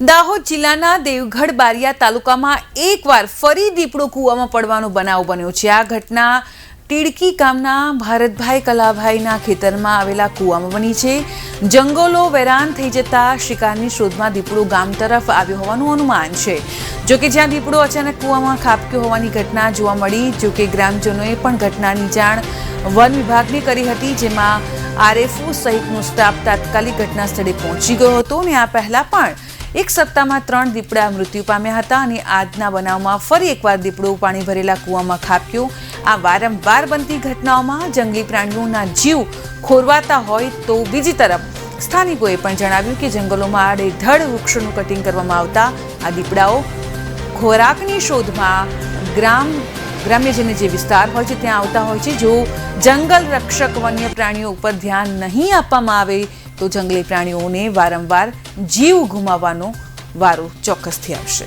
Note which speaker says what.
Speaker 1: દાહોદ જિલ્લાના દેવગઢ બારિયા તાલુકામાં એકવાર ફરી દીપડો કૂવામાં પડવાનો બનાવ બન્યો છે। આ ઘટના ટીડકી ગામના ભારતભાઈ કલાભાઈના ખેતરમાં આવેલા કૂવામાં બની છે। જંગલો વેરાન થઈ જતા શિકારની શોધમાં દીપડો ગામ તરફ આવ્યો હોવાનું અનુમાન છે। જોકે જ્યાં દીપડો અચાનક કૂવામાં ખાબક્યો હોવાની ઘટના જોવા મળી। જોકે ગ્રામજનોએ પણ ઘટનાની જાણ વન વિભાગને કરી હતી, જેમાં આરએફઓ સહિતનો સ્ટાફ તાત્કાલિક ઘટના સ્થળે પહોંચી ગયો હતો અને આ પહેલા પણ એક સપ્તાહમાં 3 દીપડા મૃત્યુ પામ્યા હતા અને આજના બનાવમાં ફરી એકવાર દીપડો પાણી ભરેલા કૂવામાં ખાબક્યો। આ વારંવાર બનતી ઘટનાઓમાં જંગલી પ્રાણીઓના જીવ ખોરવાતા હોય તો બીજી તરફ સ્થાનિકોએ પણ જણાવ્યું કે જંગલોમાં આડેધડ વૃક્ષોનું કટિંગ કરવામાં આવતા આ દીપડાઓ ખોરાકની શોધમાં ગ્રામ્યજન જે વિસ્તાર હોય છે ત્યાં આવતા હોય છે। જો જંગલ રક્ષક વન્ય પ્રાણીઓ ઉપર ધ્યાન નહીં આપવામાં આવે તો જંગલી પ્રાણીઓને વારંવાર જીવ ગુમાવવાનો વારો ચોક્કસથી આવશે।